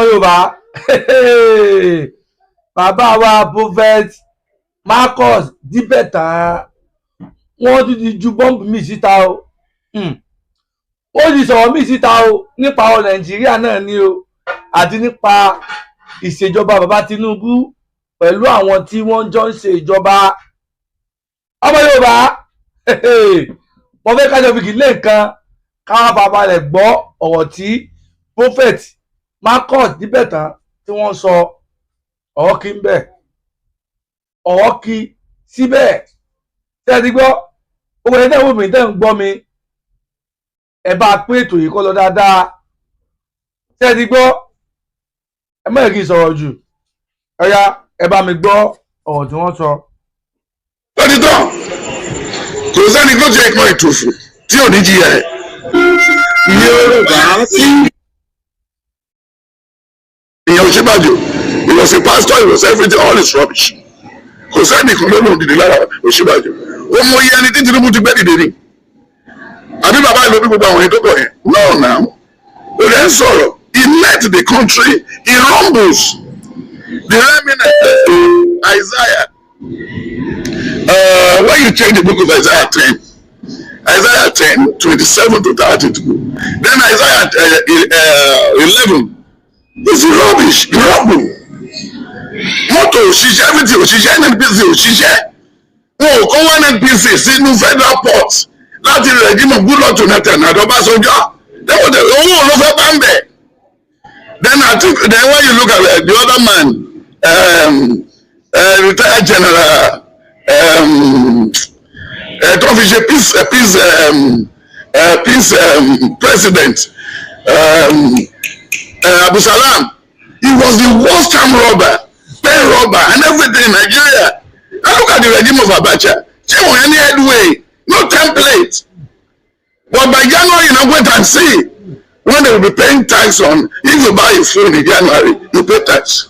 Yorùbá bàbá wa prophet Marcus Dípẹ̀tà wọ́n tún ti ju bọ́ǹbù mi síta o ó ti sọ̀rọ̀ mi síta o nípa ọ̀rọ̀ Nàìjíríà náà ni o àti nípa ìṣèjọba bàbá Tinubu pẹ̀lú àwọn tí wọ́n jọ ń ṣe ìjọba. ọmọ Yorùbá wọ́n fẹ́ kájọ fìkì lé nǹkan káwọn bàbá rẹ̀ gbọ́ ọ̀rọ̀ tí prophet Marcus Dípẹ̀tà tí wọ́n sọ ọ̀rọ̀ kí ń bẹ̀ ọ̀rọ̀ kí síbẹ̀ tẹ́ ẹ ti gbọ́ owó ẹ̀dá ìwé mi tẹ́ ń gbọ́ mi ẹ bá pé ètò yìí kọ́ lọ dáadáa tẹ́ ẹ ti gbọ́ ẹ má yẹ kí n sọ̀rọ̀ jù ẹ̀yà ẹ bá mi gbọ́ ọ̀rọ̀ tí wọ́n sọ. lọ́dítọ́ kò sẹ́ni tó jẹ́ ìpọ́n ìtòfò tí ò ní jìyà ẹ̀. Yorùbá sí. ìyẹn Ọ̀ṣínbàjò he was a pastor, he was everything, all is rubbish. kò sẹ́ni kan ló lòun dìde lára Ọ̀ṣínbàjò ó mọ iye ẹni tí Tinubu ti gbẹ́ dìde ni àbí bàbá ìlú bí gbogbo àwọn ètò kọ̀ yẹn náà náà ó lẹ́ ń sọ̀rọ̀ he led the country in rumbles the remnant Isaiah when you check the book of Isaiah 10:27 to 32 then Isaiah 11 is rubbish rubble mọ́tò òṣìṣẹ́ everything òṣìṣẹ́ NNPC òṣìṣẹ́ wọn ò kó NNPC sínú federal port láti rẹ̀gímọ̀ Goodluck Jonathan Ọbásanjọ́ owó ló fẹ́ bá ń bẹ̀. Then when you look at the other man retired general tó fi ṣe peace president Abu Salam, he was the worst time robber, pen robber and everything in Nigeria. Now look at the regime of Abacha. They won't any headway, no template. But by January, you wait and see when they will be paying tax on. If you buy a phone in January, you pay tax.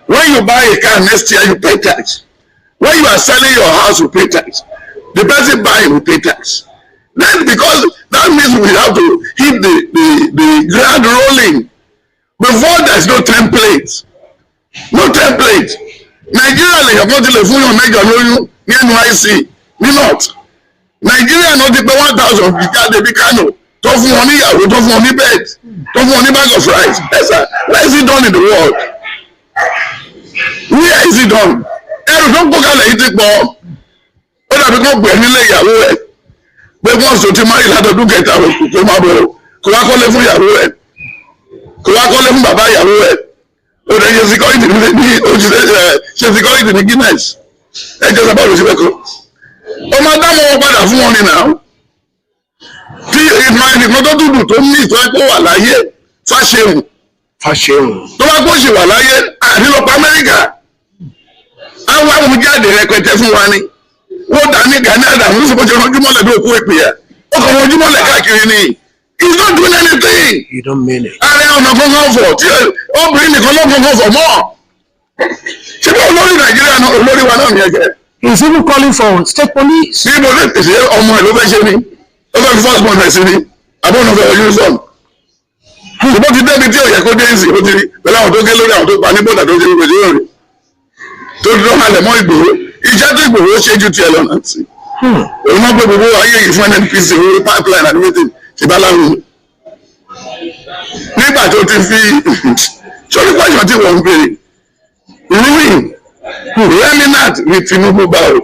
When you buy a car next year, you pay tax. When you are selling your house, you pay tax. The person buying will pay tax. Then because that means we have to hit the ground rolling. Before there's no template. No template. Nigeria lè yàn kó tilẹ̀ fún yàn mẹ́jọ lóyún ní NYSC ní North. Nigeria náà ti pé 1,000 jáde bí Kano tó fún wọn níyàwó tó fún wọn ní bed tó fún wọn ní bag of rice. Yes, sir. Where is it done in the world? Where is it done? Ẹrù tó ń kó kalẹ̀ yìí ti pọ̀. Ó dàbí kó gbẹ̀ nílé ìyàwó rẹ̀. Pé wọ́n sọ ti máa yìí látọdún kẹta kó máa bọ̀ kó wá kọ́lé fún ìyàwó rẹ̀. Kò wá kọ́lé fún bàbá ìyàwó rẹ̀ ó lè ṣe security ní ṣe security ní Guinness ẹjọ́ sábà ló ṣe fẹ́ kọ́ ọmọ adámọ̀ wọn padà fún wọn ni náà tí ìmọ̀ ẹnìkan tó dúdú tó ní ìtọ́ ẹ̀kọ́ wà láyé Fáṣẹ̀hùn tó bá kó ṣe wà láyé àdínlọ́pọ̀ Amẹ́ríkà àwọn àwọn jáde rẹpẹtẹ fún wa ni wọ́n dà ní Gani Adams ló sọ pé ṣe ránjúmọ́lẹ̀ bí òkú èpè yà ó kàn ránjúmọ́lẹ̀ káàkiri ni. He's not doing anything. You don't mean it. Ààrẹ ọ̀nà kankan fọ̀ tí obìnrin nìkan ló kankan fọ̀ mọ́. Ṣé bí olórí Nàìjíríà náà olórí wa náà ní ẹ̀jẹ̀? He's even calling for state police. Bí mo lè pèsè ọmọ ẹ̀ ló fẹ́ ṣe ni, ó fẹ́ fi first born rẹ̀ sí ni, àbọ̀nà fẹ́ uniform. Ìbọn ti débi tí òyà kó dé ìsìn ó ti rí pẹ̀lú àwọn tó gé lórí àwọn tó pa ní bọ́dà tó ṣe gbogbo ìṣòro rẹ̀. Tó dúró halẹ̀ mọ́ Ìgbòho, iṣẹ́ tó Ìgbòho ṣe ju tiẹ̀ lọ́nà sí. Òun náà gbé gbogbo ayé yìí fún NNPC orí pipeline and everything. Ìbálàrún nígbà tó ti fi sórí pàṣẹ tí wọ́n ń béèrè ruin remnant ní Tinubu báwo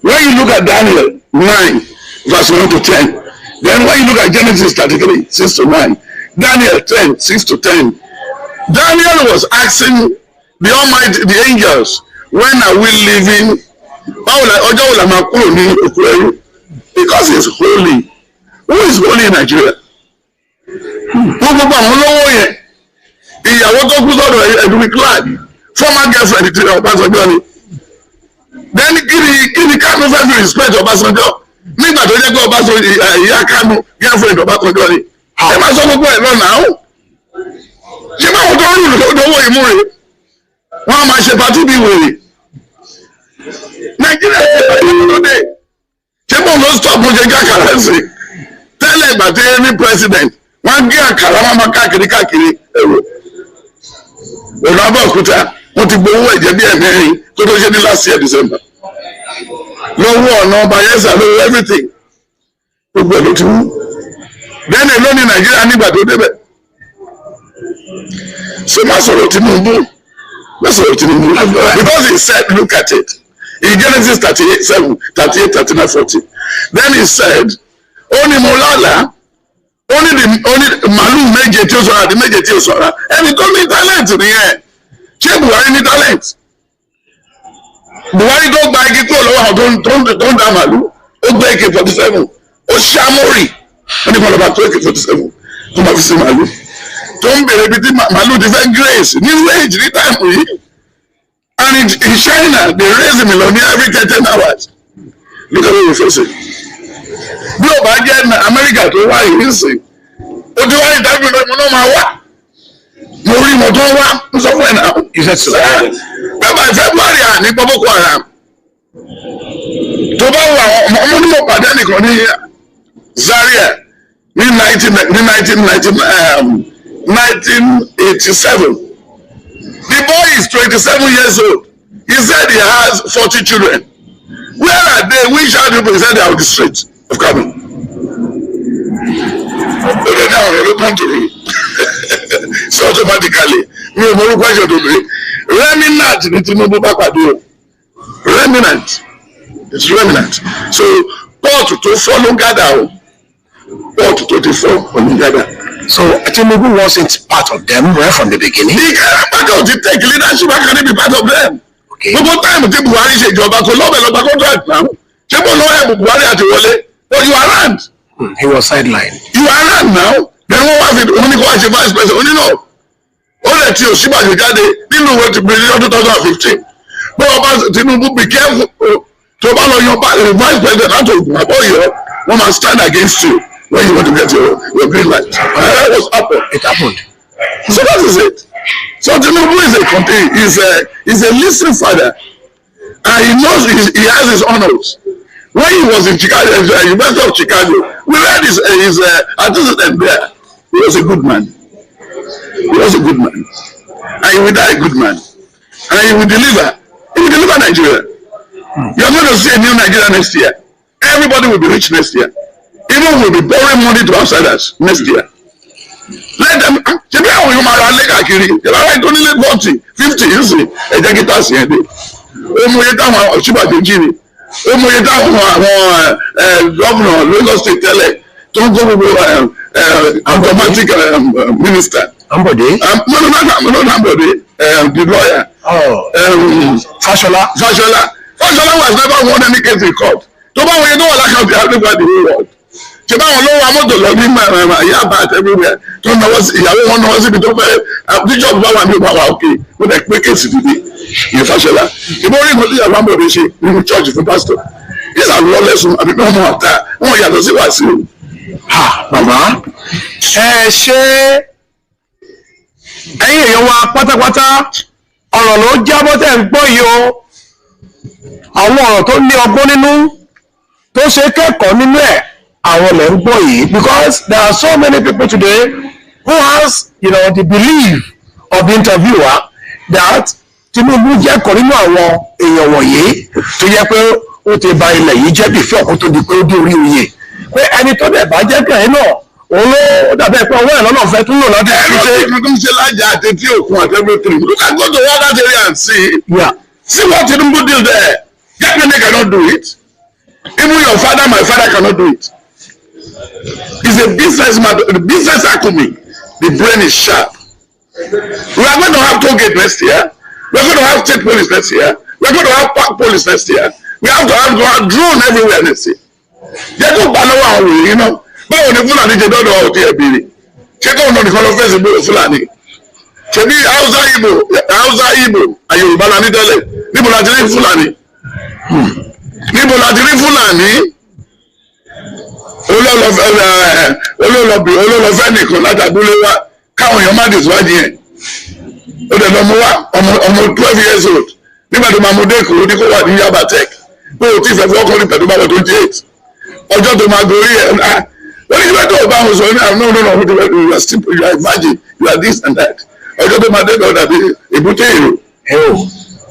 when you look at Daniel 9:1-10 then when you look at Genesis 33 6-9 Daniel 10:6-10 Daniel was asking the Almighty the angels when are we leaving báwo la ọjọ́ wo la máa kúrò ní òkú ẹrú because he is holy. Who is holy in Nigeria? Wọ́n gbogbo àwọn olówó yẹn ìyàwó tó kú sọ́dọ̀ Edwin Clark former girlfriend ti Ọbásanjọ́ ni. Then kí ni Kánú fẹ́ fi respect Ọbásanjọ́ nígbà tó jẹ́ pé Ọbásanjọ́ ìyá Kánú girlfriend Ọbásanjọ́ ni. Ẹ máa sọ gbogbo ẹ̀ lọ́nà áhùn. Ṣé báwọn tó ń rìn lówó ìmúre? Wọ́n á máa ṣe pàtó bí wèrè. Nàìjíríà ṣe pàtó tó dé. Ṣé báwọn ló stop mo ṣe jákàrà sí? Tẹ́lẹ̀ ìgbà tí ní president wọ́n gé àkàrà wọn máa káàkiri ẹ̀rọ ọ̀nà Abẹ́òkúta wọ́n ti gbowó ẹ̀jẹ̀ bí ẹ̀mẹ́rin tó tó ṣe ní last year December lọ́wọ́ ọ̀nà Bayelsa lọ́wọ́ everything gbogbo ẹ̀ ló ti wú bẹ́ẹ̀ni lónìí Nàìjíríà nígbà tó débẹ̀ so má sọ̀rọ̀ Tinubu because he said look at it in Genesis 38:7, 38, 39, 40 then he said ó ní mo lálàá ó ní màálù méje tí ó sọ̀rọ̀ àti méje tí ó sọ̀rọ̀ ẹni tó ní talent nìyẹn ṣé Buhari ní talent Buhari tó gba igi kúrò lọ́wọ́ àwọn tó ń da màálù ó gbé AK-47 ó ṣàmórì ó ní kọ́ lọ́ba tó AK-47 tó máa fi sí màálù tó ń bèrè ibi tí màálù ti fẹ́ grace ní wage ní táìmù yìí and in China they raise millionaire every 10 hours look at what we face bí o bá jẹ́ Amẹ́ríkà tó wá yìí sìn ó ti wá ìdájọ́ ìdájọ́ náà máa wá mo rí mo tó wá ń sọ fún ẹ̀ náà bẹ́ẹ̀ bá February ní Boko Haram tó bá wà ọmọ ní mo pàdé nìkan ní Zaria ní 1987 the boy is 27 years old he said he has 40 children where are they which are people he said they are on the street of Kano okay now you come to me so automatically mi ò mọ orúkọ ẹ̀ṣẹ̀ tó bèrè remnant ní Tinubu bá pàdé o remnant it's remnant so pọ́ọ̀tù tó fọ́ ló ń gádà o pọ́ọ̀tù tó ti fọ́ ló ń gádà. So Tinubu wasn't part of them right from the beginning. The Karabaka ti take leadership can be part of them. Gbogbo táìmù tí Buhari ṣe ìjọba kò lọ́bẹ̀ lọ́gbà contract náà. Ṣé bó lọ́wọ́ ẹ̀bùn Buhari àti wọlé? But you are around. He was sidelined. You are around now. Then wọ́n wá fi wọ́n ní kó wá ṣe vice president. Ó ní náà. Ó lè ti Ọ̀ṣínbàjò jáde nínú ìwé ti bèrè ọdún 2015. Bó o bá Tinubu be careful tó bá lọ yan vice president láti ògùn àbọ̀ yọ wọ́n máa stand against you. When you want to get your green light. That was happened. It happened. So that is it. So Tinubu is a listening father. And he knows he has his honors. When he was in Chicago, University of Chicago, we read his antecedent there. He was a good man. He was a good man. And he will die a good man. And he will deliver. He will deliver Nigeria. You are going to see a new Nigeria next year. Everybody will be rich next year. Even will be borrowing money to outsiders next year. Let them. Ṣé bí àwọn èèyàn máa ra lé káàkiri? Ìlànà ètò nílé 40, 50 yìí sì ẹ̀jẹ̀ kí táàsì yẹn dé. Ó mú iye táwọn Ọ̀ṣínbàjò jí ni. Ó mú iye táwọn gómìnà Lagos State tẹ́lẹ̀ tó ń kó gbogbo automatic minister. Ambode? No, Ambode. The lawyer. Fashola? Fashola was never won any case in court. Tó bá wọ̀nyẹn tó wà lákàtúntì àdúgbò the whole world. Ṣé báwọn ló wa mọ́tò lọ ní yaba àti everywhere tó náwó sí ìyàwó wọn náwó síbi tó fẹ́ bíṣọ̀bù bá wà ní ìgbà wà òkè wọ́n dẹ̀ pé kéèsì dídí ìyẹn Fáṣọlá. Ìbọn orí ìgbòho ìyàwó Ambode ṣe nínú church fún pastor. These are lawless àbí bí wọ́n mọ̀ ọ̀tá wọn yàtọ̀ sí Wàsíù. Bàbá ṣé ẹ̀yin èèyàn wa pátápátá ọ̀rọ̀ ló jábọ́ tẹ̀ ń gbọ́ yìí o àwọn ọ̀rọ̀ tó ní ọgbọ́n nínú tó ṣe kẹ́kọ̀ọ́ nínú ẹ̀ àwọn lè ń gbọ́ yìí because there are so many people today who has the belief of the interviewer that Tinubu jẹ́ kan nínú àwọn èèyàn wọ̀nyí tó yẹ pé ó ti ba ilẹ̀ yìí jẹ́ bí fún ọkùnrin tó di pé ó dé orí oyè pé ẹni tó dẹ̀ bá jẹ́ kẹ́hìn náà òun ló dàbẹ́ pé ọwọ́ ẹ̀ lọ́nà fẹ́ tún lò lọ́dún tó ṣe. ẹ̀rọ tí mo ṣe lájà àti tí òkun àti everything look at go to that area and see what Tinubu did there. Government cannot do it. Even your father, my father cannot do it. It's a business acumen. The brain is sharp. We are going to have toll gate next year. We are going to have state police next year. We are going to have park police next year. We have to have drone everywhere next year. Jẹ́ kó gba lọ́wọ́ àwọn òyìn náà. Báwo ni Fúlàní ṣe dọ́dọ̀ ọ̀tí ẹ̀bí rí? Ṣé kó ọ̀nà nìkan lọ fẹ́ sí gbé Fúlàní? Ṣebí Hausa Igbo àyè Yorùbá la ní tẹ́lẹ̀. Níbo la ti rí Fúlàní? Níbo la ti rí Fúlàní? Olólọ́fẹ́ nìkan látàgbélé wa káwọn èèyàn má dìsíwájú yẹn. Ó dẹ̀ lọ mú wa ọmọ 12 years old. Nígbà tó máa mú dé Èkó ní kó wà ní Yaba Tech. Pé o ti fẹ́ fún ọkùnrin pẹ̀lú bàbá 28. Ọjọ́ tó máa gorí ẹ̀ wọ́n ní ìgbà tó o bá wọn sọ ní àwọn náà you are imagine you are this and that. Ọjọ́ tó máa dé bẹ̀rẹ̀ dàbí èbúté èrò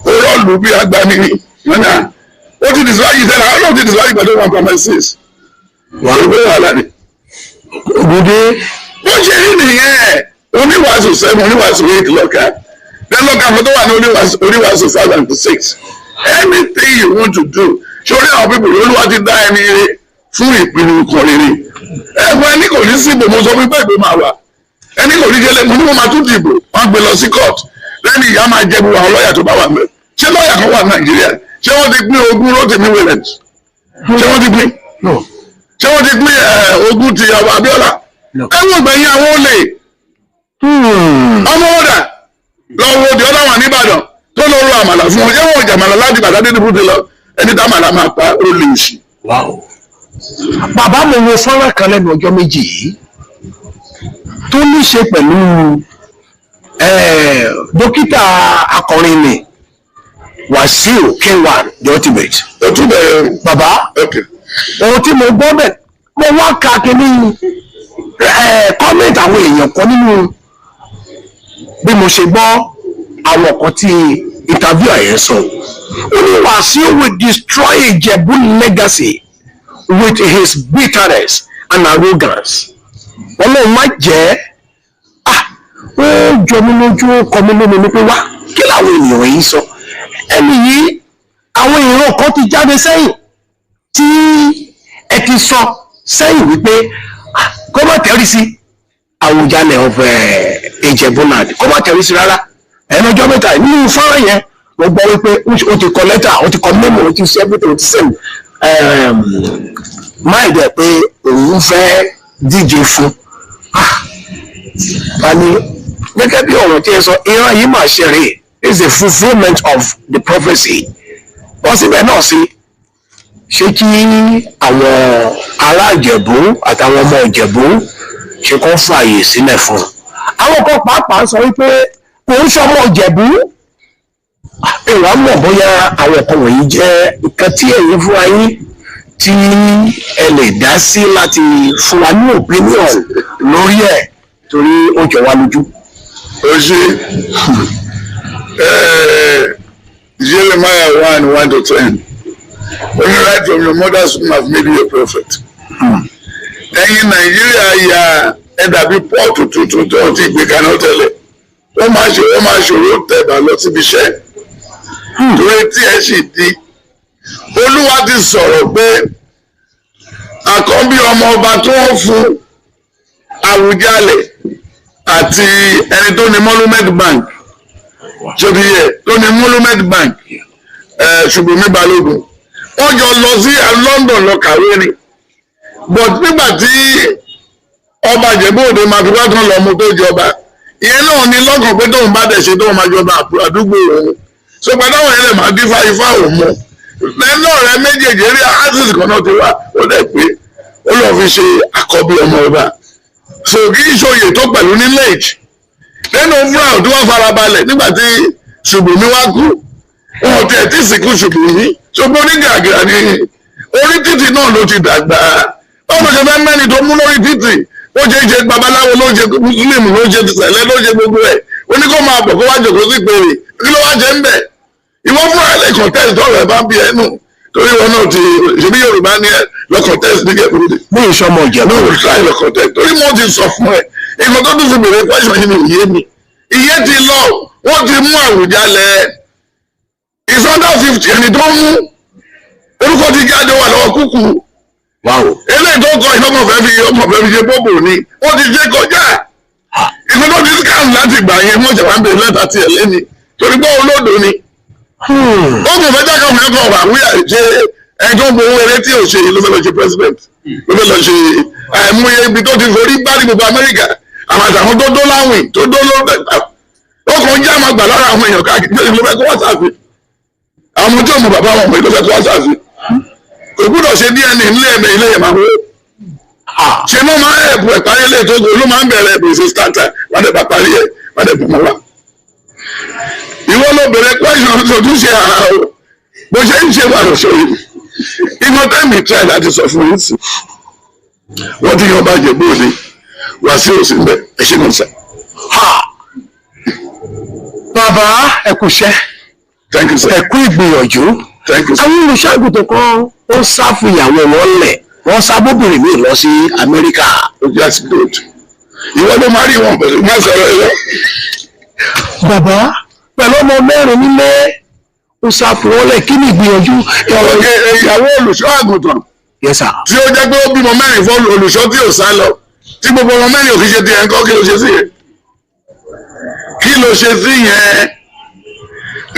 ó rọ́ọ̀lù bí agbanirí lọ́nà ó ti dìsíwájú sẹ́nà àwọn náà ti dìsíwájú pẹ̀lú 1.6 wà ló gbé wàhálà ni. ògùdé bó ṣe rí nìyẹn oníwàásù 7 oníwàásù 8 lọ́ka lẹ́lọ́ka fún tó wà ní oníwàásù 5 and 6 anything you want to do sórí àwọn pípọ̀ olúwa ti dá ẹni rere fún ìpinnu kan rere ẹ̀fọ́ ẹni kò ní sí ìbò mo sọ fún bẹ́ẹ̀ pé máa wà ẹni kò ní jẹlẹ mo ní mo máa tún dìbò wọn gbé lọ sí court lẹ́ni ìyá máa jẹ gbogbo àwọn lọ́ọ̀yà tó bá wà mẹ́ ṣé lọ́ọ̀yà kan wà ní Nàìjíríà ṣé wọ́n ti pín ogún Rotimi Williams ṣé wọ́n ti pín ṣé wọ́n ti pín ogún ti ọba Abíọ́lá ẹ̀wọ̀n gbẹ̀yìn àwọn olè ọmọ ọ̀dà lọ́wọ́ òdì ọ̀dà wà ní Ìbàdàn tó lọ rọ àmàlà fún wọn ẹ̀wọ̀n ìjàmàlà láti Ìbàdàn dé níbùdó lọ ẹni tá àmàlà máa pa ó lè ṣì. bàbá mi wo fọ́nrán kan lẹ́nu ọjọ́ méjì yìí tó ní ṣe pẹ̀lú dókítà akọrin ni Wasiu K1 the ultimate. ó tún bẹ̀rẹ̀ bàbá ohun tí mo gbọ́ bẹ̀ mo wá ka kíní kọ́mẹ̀ntì àwọn èèyàn kan nínú bí mo ṣe gbọ́ àwọn kan tí interview àyẹ̀ sọ ó ní Wasiu will destroy Ijebu legacy with his bitterness and arrogance wọn lóun má jẹ́ ó jọ mí lójú kọ mí lómi ní pé wá kí làwọn ènìyàn yìí sọ ẹni yìí àwọn èèyàn kan ti jáde sẹ́yìn tí ẹ ti sọ sẹ́yìn wípé kó má tẹ̀rí sí Àwùjalẹ̀ of Ìjẹ̀bú-Land kó má tẹ̀rí sí rárá ẹnìjọ́ mẹ́ta nínú fọ́nrán yẹn mo gbọ́ wípé ó ti kọ lẹ́tà ó ti kọ mẹ́mọ̀ ó ti ṣe everything ó ti send máì dẹ̀ pé òun fẹ́ díje fún bani gẹ́gẹ́ bí ọ̀rọ̀ tí ẹ sọ ìran yìí máa ṣe rè is a fulfilment of the prophecy wọ́n síbẹ̀ náà sí ṣé kí àwọn ará Ìjẹ̀bú àtàwọn ọmọ Ìjẹ̀bú ṣe kọ́ fààyè sílẹ̀ fún un àwọn kan pàápàá sọ wípé kò ń ṣọmọ Ìjẹ̀bú ìwà mọ̀ bóyá àwọn ọ̀kan wọ̀nyí jẹ́ nǹkan tí ẹ̀yin fún wa yín tí ẹ lè dá sí láti fún wa ní opinion lórí ẹ̀ torí ó jọ wá lójú. ó ṣe Jeremiah 1:1-10 when you write from your mother's womb have made you a prophet. ẹ̀yin Nàìjíríà ya ẹ dàbí pọ́ọ̀tù tuntun tó ti gbé kaná tẹ́lẹ̀ wọ́n máa ṣòro tẹ̀bà lọ síbi iṣẹ́ torí tí ẹ sì di Olúwa ti sọ̀rọ̀ pé àkọ́bí ọmọ ọba tó ń fún Àwùjalẹ̀ àti ẹni tó ní Monument Bank ṣòbí yẹ tó ní Monument Bank Ṣùbọ́mi Balógun wọ́n jọ lọ sí London lọ kàwé ni but nígbà tí ọba Ìjẹ̀bú-Òde máa fi wá tán lọ mú tó jọba ìyẹn náà ní lọ́kàn pé tóun bá dẹ̀ ṣe tóun máa jọba àdúgbò òun so pẹ̀lú àwọn ẹlẹ́ máa dífá ifá òun mú lẹ́nu ọ̀rẹ́ méjèèjì eré axis kan náà ti wá ó dẹ̀ pé ó lọ́ọ́ fi ṣe àkọ́bí ọmọ ọba so kì í ṣòye tó pẹ̀lú ní lẹ́ẹ̀jì lẹ́nu fúnra tó wá farabalẹ̀ nígbà tí Ṣùbọ́mi wá kú wọn ò tiẹ̀ tí sìnkú Ṣùbọ́mi ṣùgbọ́n ní gàgàrà ni orí títì náà ló ti dàgbà báwo ló ṣe fẹ́ mẹ́rin tó mú lórí títì ó ṣe babaláwo ló ṣe muslim ló ṣe tẹ̀lẹ́ ló ṣe gbogbo ẹ̀ ó ní kó máa bọ̀ kó wá jòkó sí pèrè kí ló wá jẹ́ ń bẹ̀ ìwọ fúnra ẹ̀ lè contest ọ̀rọ̀ ẹ̀ bá ń bí ẹnu torí wọn náà ti ṣebí Yorùbá ní ẹ lọ contest ní Ìjẹ̀bú Òde bí ìṣọmọ Ìjẹ̀bú ló try lọ contest torí mo ti sọ fún ẹ ìkan tó tún fi bèrè question yìí ni òye mi ìyé ti lọ wọ́n ti mú Àwùjalẹ̀ is under 50 ẹni tó mú orúkọ ti jáde wà lọ́wọ́ kúkú eléyìí tó kọ ìfọmọ fẹ́ fi ṣe bọ́bù ni wọ́n ti ṣe kọjá ìfẹ́ tó ti scam láti gbà yẹn wọ́n ṣe wá ń bèrè lẹ́tà tiẹ̀ lẹ́ni torí pé olódò ni ó kò fẹ́ jákàá fún ẹ̀kọ́ wà wíyà ṣe ẹni tó ń bo owó eré tí ò ṣe ló fẹ́ lọ ṣe president ló fẹ́ lọ ṣe àìmọye ibi tó ti forí bá ní gbogbo Amẹ́ríkà àwọn àtàwọn tó dó láwìn tó dó lọ́fẹ̀ ó kàn já máa gbà lára àwọn èèyàn káàkiri ló fẹ́ kó wá sáàfin àwọn tí ò mọ bàbá wọn ló fẹ́ kó wá sáàfin kò gbúdọ̀ ṣe DNA nílé ẹ̀mẹ́ ilé yẹn máa wó ṣe mọ́ máa ẹ̀bù ẹ̀ parí ilé tó gbó ló máa ń bẹ̀rẹ̀ ẹ̀bù ṣe starter wọ́n dẹ̀ bá parí ẹ̀ wọ́n dẹ̀ bùnmọ́ wa. ìwọ ló bẹ̀rẹ̀ question tó tún ṣe àrà o bó ṣe ń ṣe wà lọ́sọ̀ yìí ìmọ̀ tẹ́mi try láti sọ fún yín sí wọ́n ti yan bá Ìjẹ̀bú-Òde Wasiu sí bẹ́ẹ̀ ẹ ṣe mọ̀ sẹ́. bàbá bàbá ẹ kú iṣẹ́. Thank you, sir. ẹ kú ìgbìyànjú. Thank you, sir. àwọn olùṣàgùtàn kan ó sá fún ìyàwó wọn lẹ̀ wọ́n sá bóbìnrin míì lọ sí Amẹ́ríkà. That's good. Ìwọ ló máa rí wọn pẹ̀lú má sọ̀rọ̀ ẹ lọ. bàbá pẹ̀lú ọmọ mẹ́rin nílé ó sá fún wọn lẹ̀ kí ni ìgbìyànjú. Ìyàwó olùṣọ́ àgùntàn Yes sir. tí ó jẹ́ pé ó bímọ mẹ́rin fún olùṣọ́ tí ò sá lọ tí gbogbo ọmọ mẹ́rin ò fi ṣe ti ẹ̀ ń kọ́ kí ló ṣe sí yẹn? Kí ló ṣe sí yẹn?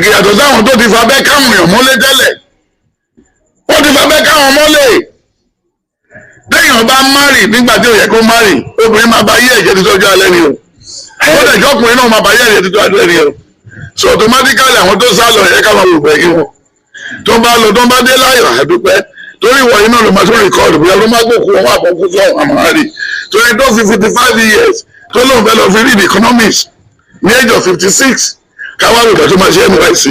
Ìyàtọ̀ sáwọn tó ti fa bẹ́ káwọn èèyàn mọ́lé tẹ́lẹ̀. Wọ́n ti fa bẹ́ káwọn mọ́lé. Téèyàn bá márì nígbà tí ò yẹ kó márì, obìnrin máa bá yé ẹ̀jẹ̀ títọ́jú alẹ́ ni o. Ó lè jẹ́ ọkùnrin náà máa bá yé ẹ̀jẹ̀ títọ́jú alẹ́ ni o. So automatically àwọn tó sá lọ yẹ ká máa wò pẹ́ kí wọn. Tó bá lọ tó bá dé láyọ̀ àdúpẹ́. Torí ìwọ iná ló máa tún rìkọ́ọ̀dù bóyá ló máa gbòkú wọn àbọ̀kú fún àmàlì. So ẹni tó fi 55 years tó lóun fẹ́ lọ fi read economics ní age of 56 káwá lòdà tó máa ṣe NYSC.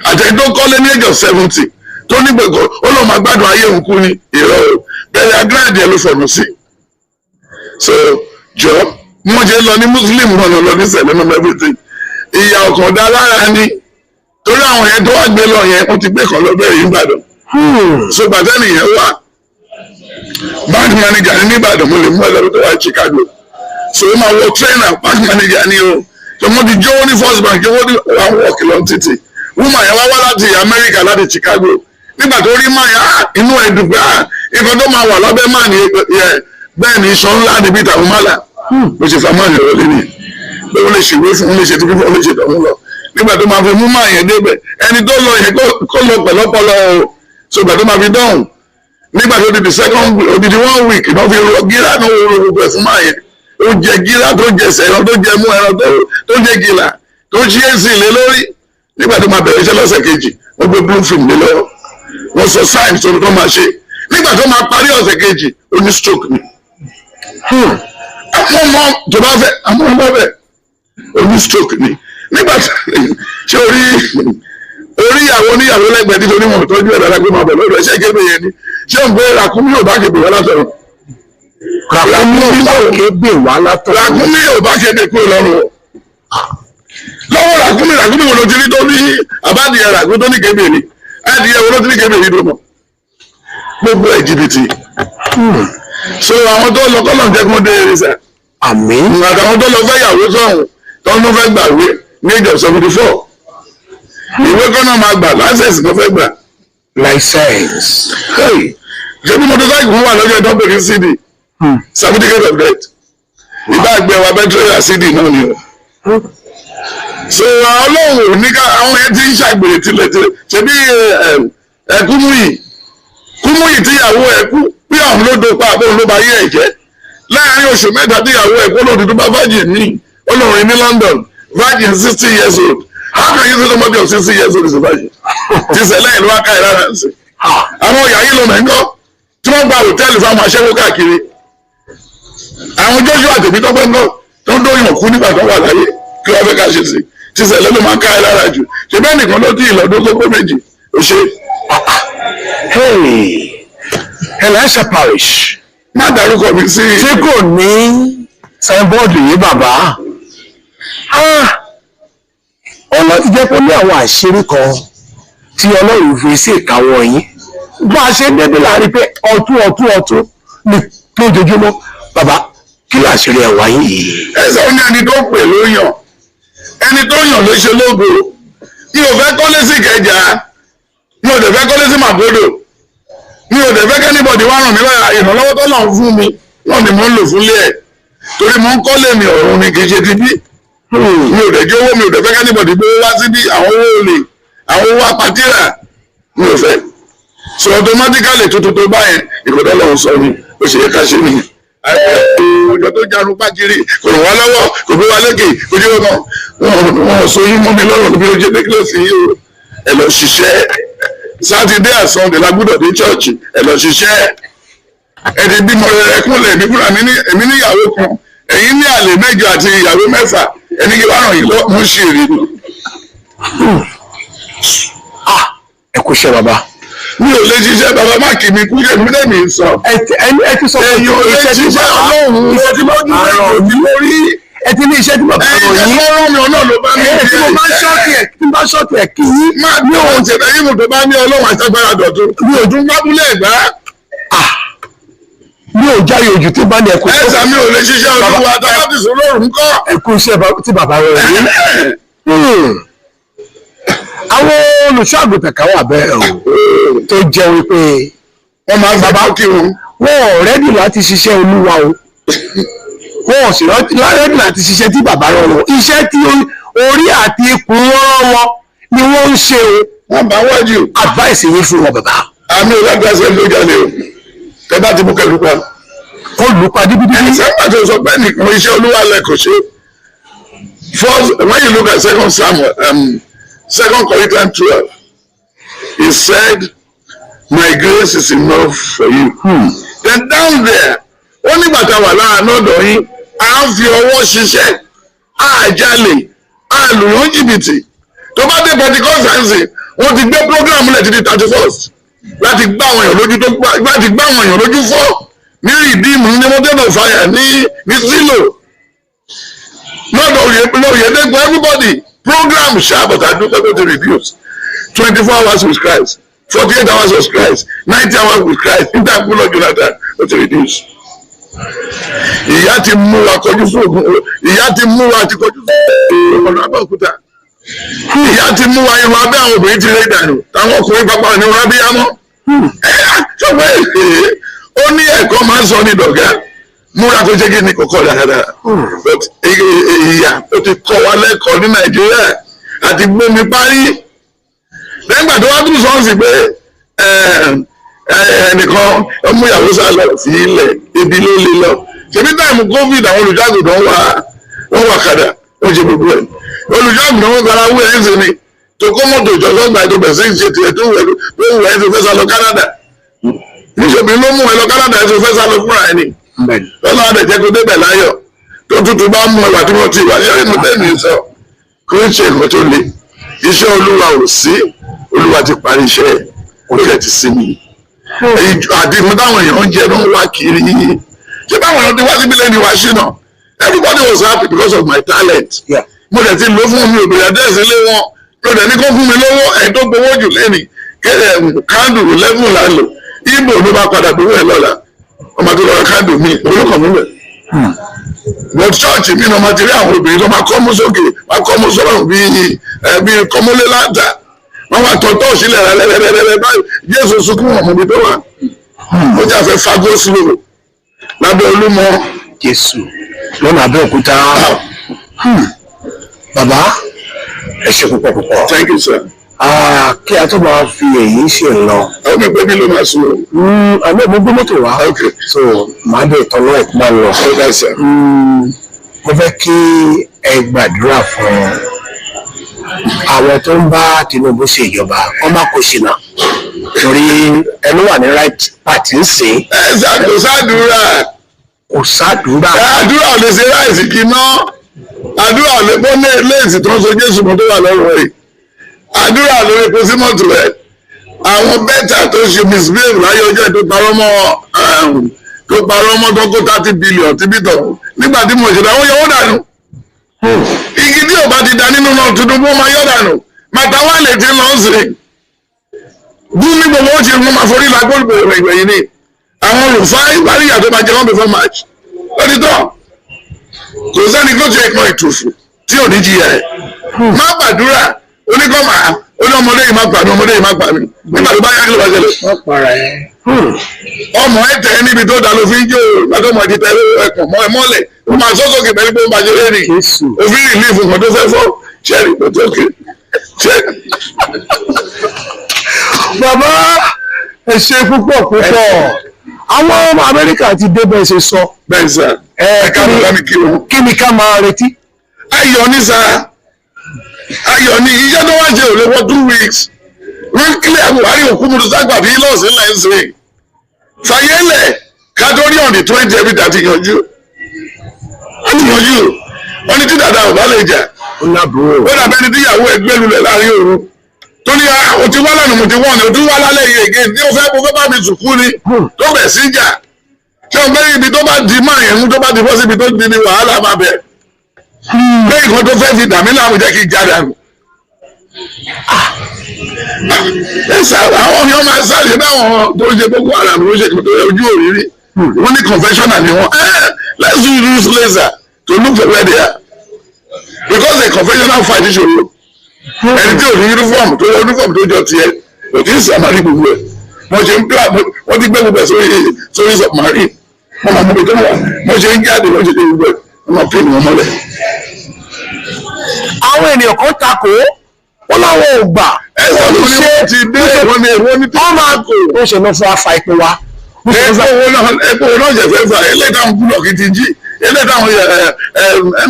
Àtẹ̀yìn tó kọ́lé ní age of 70 tó ní gbẹ̀gọ́ ó lóun máa gbádùn ayé òun kú ní ìrọ̀ bẹ̀rẹ̀ agráàdì ẹ̀ ló fọ̀nù sí. So jọ wọ́n ṣe lọ ní Muslim náà lọ ní sẹ̀lẹ̀ náà everything. Ìyà ọ̀kan dá lára ni torí àwọn yẹn tó wá gbé lọ yẹn wọ́n ti gbé kan lọ bẹ́ẹ̀ yìí Ìbàdàn. So gbàtẹ́ nìyẹn wá bank manager ní Ìbàdàn mo lè mú ẹ lọ́dún tó wá Chicago. So ó máa wọ trainer bank manager ni o. So mo ti jó ní First Bank jó ní one work lọ títì. Woman yẹn wá láti America láti Chicago. Nígbà tó rí máa yá inú ẹ̀ dùn pé nǹkan tó máa wà lábẹ́ máa ní bẹ́ẹ̀ ni iṣan ńlá níbi ìtàwọn mọ́là. Bó ṣe fa máa yẹn lọ lẹ́nu pé wọ́n lè ṣèwé fún wọn lè ṣe tí fífọ́ lè ṣe tọ̀hún lọ. Nígbà tó máa fi mú máa yẹn débẹ̀ ẹni tó lọ yẹn kó lọ pẹ̀lọ́pọ̀lọ́ o. So ìgbà tó máa fi dọ̀hún nígbà tó di the second week odidi 1 week náà fi rọ gíra náà wọ́n rọ gbogbo ẹ̀ fún máa yẹn. Ó jẹ gíra tó jẹ ẹran tó jẹ mú ẹran tó jẹ gíla tó ṣí èsì lé lórí. Nígbà tó máa bẹ̀rẹ̀ iṣẹ́ lọ́sẹ̀ kejì wọ́n gbé blue film lé lọ́wọ́ wọ́n sọ signs tó tó máa ṣe. Nígbà tó máa parí ọ̀sẹ̀ kejì ó ní stroke ni. Àwọn ọmọ tó bá fẹ́ àwọn ọmọ bẹ̀ ó ní stroke ni. Nígbà tó ṣe orí ìyàwó oníyàwó lẹ́gbẹ̀ẹ́ nítorí wọn tọ́jú ẹ̀ dára pé máa bọ̀ lọ́dọ̀ ẹ̀ṣẹ́ kébé yẹn ni. Ṣé òun pé ràkúnmí ò bá kébé wá látọ̀rọ̀? ràkúnmí ò bá kébé wá látọ̀rọ̀. Ràkúnmí ò bá kébé kúrò lọ́rùn o. Lọ́wọ́ ràkúnmí wo ló ti rí tó ní àbádìyẹ ràkúnmí tó ní kébé ni? Adìyẹ wo ló ti ní kébé yìí tó mọ̀? Gbogbo ẹ̀ jìbìtì. So àwọn tó lọ kọ́lọ̀ jẹ́ kí wọ́n dé erésà. Àmín. Àtàwọn tó lọ fẹ́ yàwó sọ̀hún tó ń fẹ́ gbàwé ní age of 74. Ìwé kọ́nà máa gbà láṣẹ̀sì kan fẹ́ gbà. License. Ṣé bí motorcycle fún wa lọ́jọ́ ìtọ́ pè ní CD? Certificate of debt. Ìbá àgbẹ̀ wa bẹ́tírẹ́là CD náà ni o. So ọlọ́run ò ní ká àwọn yẹn ti ń ṣàgbèrè tilẹ̀tilẹ̀. Ṣé bí Kúmúyì tíyàwó ẹ̀ kú bí àwọn ló dopa àbọ̀ ló bá yé ẹ̀ jẹ́. Láàárín oṣù mẹ́ta tíyàwó ẹ̀ kú lòdì tó bá virgin ní olórin ní London virgin 60 years old. How can you say somebody of 60 years old is a virgin? Ti sẹ̀lẹ̀ ìlú aká ìrara ń sìn. Àwọn ìyá yìí ló mẹ́ńgọ́ tí wọ́n gba hòtẹ́ẹ̀lì fáwọn aṣẹ́wó káàkiri. Àwọn Joshua àtẹ̀bí tó gbẹ́ngọ́ tó ń dóyìn òkú nígbà tó wà láyé kí wọ́n fẹ́ ká ṣe sí. Ti sẹ̀lẹ̀ ló máa ká ìrara jù. Ṣé bẹ́ẹ̀ nìkan ló dín ìlọ́dún gbogbo méjì? Ó ṣe. Elisha Parish. Má dárúkọ mi sí. Tí kò ní signboard yìí bàbá. Ọlọ́run jẹ́ kó ní àwọn àṣírí kan tí Ọlọ́run fi sí ìkáwọ́ yín. Bá a ṣe ń débi láàrin pé ọ̀tún ní lójoojúmọ́. Bàbá kí làṣírí ẹ̀wà yìí? Ẹ̀sẹ̀ ó ní ẹni tó pè ló yàn. Ẹni tó yàn ló ṣe lógo. Mi ò fẹ́ kọ́lé sí Ìkẹjà. Mi ò dẹ̀ fẹ́ kọ́lé sí Màgódò. Mi ò dẹ̀ fẹ́ kẹ́nìbọ̀dì wá ràn mí lọ́yà ìrànlọ́wọ́ tó lọ́n fún mi. Náà ni mò ń lò fúnlé ẹ̀. Torí mò ń kọ́lé mi ọ̀run ni kì í ṣe ti bí. Mi ò dẹ̀ jẹ́ owó mi ò dẹ̀ fẹ́ kẹ́nìbọ̀dì gbé wá síbí àwọn owó olè àwọn owó apatírà mi ò fẹ́. So automatically tuntun tó báyẹn ìkọ̀dọ̀ lọ́wọ́ sọ ni ó ṣe é ká ṣe nìyẹn. Ọjọ́ tó jarun pàkiri kò ràn wá lọ́wọ́ kò gbé wa lékè kò jẹ́ wọn so yín mọ́ mi lọ́rùn bí ó jẹ́ dékìlọ́sì yìí o ẹ lọ ṣiṣẹ́ Saturday and Sunday la gbọ́dọ̀ dé chọ́ọ̀chì ẹ lọ ṣiṣẹ́ ẹ ti bímọ rẹ kúnlẹ̀ mi fúnra mi èmi níyàwó kan ẹ̀yin ní àlè mẹ́jọ àti ìyàwó mẹ́fà ẹni kí wàá ràn yín lọ mú ṣe rí ni. Ẹ kú iṣẹ́ bàbá. Mi ò lè ṣiṣẹ́ bàbá má kì mí kú yẹ mi lẹ́mìí sọ. Ẹ ti sọ pé ẹ̀yin ò lè ṣiṣẹ́ Ọlọ́run iṣẹ́ tí wọ́n dúró lórí ẹ ti ní iṣẹ́ tí bàbá rọ̀ yín. ẹ̀yin ẹ̀kọ́ mi ọ̀nà ló bá mi tí mo bá ṣọ́ọ̀kì ẹ̀ kí yín. máa ní òun ṣẹ̀dá yín mo tó bá ní ọlọ́run àtàgbára dọ̀tún mi ò tún gbábúlé ẹ̀gbá. mi ò jáyè ojú tí bá ní ẹkú. ẹ̀sà mi ò lè ṣiṣẹ́ olúwa tàbí ti sùn lóòrùn kọ́. ẹkú iṣẹ́ tí bàbá rọ̀ yín. àwọn olùṣọ́àgùntàn kan wà bẹ́ẹ̀ o tó jẹ́ wípé wọ́n máa ń bàbá kí wọn. wọn ò rẹ́dì láti ṣiṣẹ́ olúwa o wọn ò sì rẹ́dì láti ṣiṣẹ́ tí bàbá rọ̀ wọn iṣẹ́ tí orí àti ikùn wọn rán wọn ni wọ́n ń ṣe o. wọ́n bá wájú. advice yín fún wọn bàbá. àmì ìlàgbàsẹ̀ ló jáde o tẹ bá ti mú kẹlú pa. kó lù pa díbídíbí. ẹ̀sẹ̀ pàtó sọ pé nìkan iṣẹ́ olúwa lẹ́kọ̀ọ́ ṣe. First, when you look at Second Samuel, 2 Corinthians 12, he said, "My grace is enough for you." Then down there, ó nígbà tá a wà láàánú ọ̀dọ̀ yín, à ń fi ọwọ́ ṣiṣẹ́, à jalè, à lùyàn jìbìtì. Tó bá dé Pentecost, wọ́n ti gbé program lẹ̀ títí 31st láti gbá àwọn èèyàn lójú fọ́ ní Redeem ní Mountain of Fire ní Silo. Not Oyedepo, everybody. Program sharp, but I do not to reduce. 24 hours with Christ, 48 hours with Christ, 90 hours with Christ. In that pull of Jonathan, to reduce. Ìyá ti mú wa kọjú fún ògùn, ìyá ti mú wa ti kọjú fún ọ̀nà Abẹ́òkúta. Ìyá ti mú wa irun abẹ́ àwọn obìnrin ti rẹ̀ dànù, táwọn ọkùnrin pápá ní wọn bí yá mọ́. Ṣọ́pẹ́ ó ní ẹ̀kọ́ máa ń sọ ní dọ̀gá. Múra tó jẹ́ kí ni kọ̀kọ́ dáadáa. But ìyá ó ti kọ́ wa lẹ́kọ̀ọ́ ní Nàìjíríà àti gbómi parí. Lẹ́gbà tó wá tún sọ́ọ̀sì pé ẹnìkan ọmú ìyàwó sá lọ sí ilẹ̀ ibi ló lè lọ. Ṣèbí táìmù COVID àwọn olùjágùdàn wọ́n wà kàdà wọ́n ṣe gbogbo ẹ̀. Olùjágùdàn wọn kara wú ẹ̀ ń sìn ni. Tó kó mọ́tò ìjọsọ́gbà tó bẹ̀ sí ṣe tiẹ̀ tó wù ẹ̀ ń fẹ́ sá lọ Canada. Níṣòbí ló mú ẹ lọ Canada ẹ̀ tó fẹ́ sá lọ fúnra ẹ̀ ni. Lọ́nà àdẹ̀jẹ́ kó débẹ̀ láyọ̀ tó tútù bá mú ẹwà tí wọ́n ti wà ní ẹ̀rínú tẹ́lẹ̀ sọ kó ń ṣe nǹkan tó le iṣẹ́ olúwa ò sí olúwa ti parí iṣẹ́ ẹ̀ ó lẹ̀ ti sinmi àdìmú táwọn èèyàn ń jẹ ló ń wá kiri ṣé báwọn èèyàn ti wá síbi lẹ́nu wá ṣínà everybody was happy because of my talent mo dẹ̀ ti lò fún mi òbèrè àdẹ́sí lé wọn mo dẹ̀ ní kó fún mi lówó ẹ̀ tó gbowó jù lẹ́nìí kándù lẹ́gùn lálò ibo ló bá padà gbowó ẹ̀ lọ́la ọmọ tó lọ́ra káàdù mi olùkọ́ mi bẹ̀. but church mi náà máa ti rí àwọn obìnrin tó máa kọ́ mú sókè máa kọ́ mú sọ́rọ̀ bíi kọ́mọ́lé láǹtà wọ́n máa tọ̀tọ̀ sílẹ̀ rẹ̀ báyìí Jésù sunkún ọmọ mi tó wà. ó jà fẹ́ fagó sílò lábẹ́ Olúmọ. Jésù lọ́nà Abẹ́òkúta. Bàbá ẹ ṣe púpọ̀ púpọ̀. Thank you sir. Kí a tó máa fi èyí ṣe lọ. Àwọn ẹgbẹ́ mi ló máa sùn o. Àmì mo gbé mọ́tò wá. So màá dé ìtọ́nà ẹ̀ máa lọ. Mo fẹ́ kí ẹ gbàdúrà fún àwọn tó ń bá Tinubu ṣe ìjọba kọ́ má kó ṣìnà. Torí ẹnu wà ní right party ń sìn. Kò sádùúrà. Kò sádùúrà. Àdúrà ò lè ṣe ráìsì kí ná. Àdúrà ò lè bọ́ léèsì tó ń so Jésù mọ́ tó wà lọ́rùn rẹ̀. Àdúrà lórí epo sí mọ́tò rẹ̀ àwọn bẹ́tà tó ṣe misbehave láyé ọjọ́ tó parọ́ mọ́ tó kó 30 billion tí bítọ̀ nígbà tí mo ṣe dáwọ́ yọ ó dànù igi tí ò bá ti da nínú náà Tinubu máa yọ dànù màtàwá lè ti lọ sí gún ní gbogbo ó ṣe mú máa forí la gbọ́dọ̀ ìgbẹ̀yìn ni àwọn olùfáà ìparíyà tó máa jẹ wọ́n before March lọ́dítọ́ kò sẹ́ni tó ṣe ìkan ìtùfù tí ò ní jìyà ẹ̀ má gbàdúrà oníkọ́mà oní ọmọdé yìí má pa mí ọmọdé yìí má pa mí nígbà tó bá yá kí ló bá ṣẹlẹ̀. ọmọ ẹ tẹ níbi tó dá ló fi ń jó látọmọ ti tẹ ẹkùn mọ ẹ mọ́lẹ̀ ó máa sọ sókè pẹ̀lú pé ó máa ṣe lẹ́rìí òfin rìlífù kan tó fẹ́ fọ́ ṣẹ́rì pé tó kè ṣẹ́rì. Bàbá ẹ ṣe púpọ̀ púpọ̀ àwọn ọmọ Amẹ́ríkà ti dé bẹ́ẹ̀ ṣe sọ. bẹ́ẹ̀ sà kí ni ká máa retí. ayọ̀ ní sà ayọ̀ ní iṣẹ́ tó wá ṣe ò lè wọ 2 weeks wọ́n kílẹ̀ Buhari òkú mu ságbà bí lọ́ọ̀sì ńlá ń ṣe fàyẹ́lẹ̀ kátórí ọ̀dì 20 ẹbí dà ti yanjú wọ́n ti yanjú wọ́n ní tí dàda ò bá lè jà ó dàbẹ́ ni tíyàwó ẹgbẹ́ lulẹ̀ láàrin òru tó ní o ti wá lánàá mo ti wọ́n ni o tún wá lálẹ́ yìí ègé ní o fẹ́ bá mi sùkú ni tó bẹ̀ sí jà tí o gbé ibi tó bá di máa yẹn tó bá di bọ́ síbi tó di ni wàhálà máa bẹ̀ pé nǹkan tó fẹ́ fi dàmí láàmú jẹ́ kí n jáde àrùn. ẹ sá àwọn yóò máa sáré báwọn tó ń ṣe Boko Haram ló ń ṣe kò tó ojú òrírí wọ́n ní confessional ni wọ́n let's use laser to look for where they are because a confessional fight ṣòro ẹni tí ò ní uniform tó jọ tiẹ̀ kò tí ì sàmárì gbogbo ẹ̀ wọ́n ṣe ń plan wọ́n ti gbé gbogbo ẹ̀ sórí submarine wọ́n máa mú mi tó wà wọ́n ṣe ń jáde wọ́n ṣe gbogbo ẹ̀ wọ́n máa pín wọn mọ́lẹ̀. àwọn ènìyàn kan takò wọn láwọn ò gbà ẹ̀sán ló ṣe ti dé wọ́n ní tí wọ́n máa kó. ó ṣe lọ fún afa ìpín wa. epo náà jẹ fẹ́ fà eléyìí táwọn búlọ̀kì ti jí eléyìí táwọn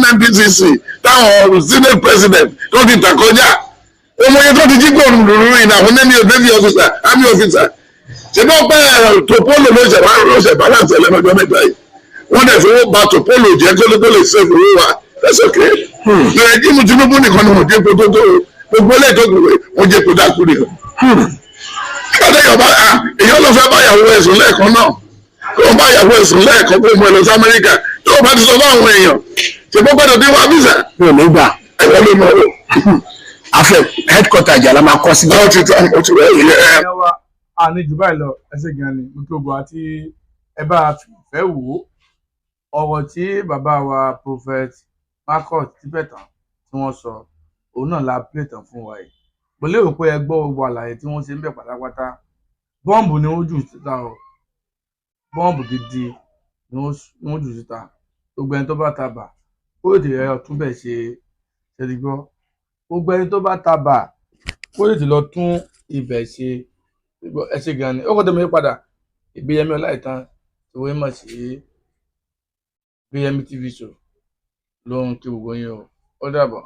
NNPCC táwọn senate president tó ti tà kọjá ọmọye tó ti jí gbọ́n lórí ìnáwó àwọn navy officer army officer ṣèbí ọpẹ́ Topolo ló ṣe balance ẹlẹ́mọ̀jọ́ mẹ́ta yìí wọ́n dẹ̀ fi owó ba Topolo jẹ́ kó lè ṣe fowó wa that's okay. Rẹ̀jímù Tinubu nìkan ni wọ́n jẹ́ kó tó gbogbo eléyìí tó gbogbo wọ́n jẹ́ kó dákú nìkan. Èèyàn lọ fẹ́ báyàwó ẹ̀sùn lẹ́ẹ̀kan náà kó o báyàwó ẹ̀sùn lẹ́ẹ̀kan kó o mú ẹ lọ sí Amẹ́ríkà tó o bá ti sọ fáwọn èèyàn ṣe bó gbọ́dọ̀ dé wá visa. mi ò ní gbà. ẹ̀wọ́n ló mọ̀ ọ́. afẹ headquarter Ìjàlá máa kọ́ sí. ọ ti tán o ti rẹ̀ ilé ẹ̀. a ní jù báyìí lọ ẹsẹ̀ gan ni mo kí o bọ̀ àti ẹ bá a fẹ́ wò ó ọ̀rọ̀ tí bàbá wa Prophet Marcus Tibetan tí wọ́n sọ òun náà la play tán fún wa yìí mo lérò pé ẹ gbọ́ gbogbo àlàyé tí wọ́n ṣe ń bẹ̀ pátápátá bọ́ǹbù ni wọ́n jù síta o bọ́ǹbù gidi ni wọ́n jù síta gbogbo ẹni tó bá tabà ó lè rẹ ọtún bẹ̀ ṣe ṣẹ́ni gbọ́ gbogbo ẹni tó bá tabà ó lè lọ tún ibẹ̀ ṣe ẹ ṣe gan ni ó kọ́ tẹ́mi padà Ìgbéyẹmí Ọláìtàn ìwé mọ̀ sí Ìgbéyẹmí TV show ló ń kí gbogbo yín o ó dàbọ̀.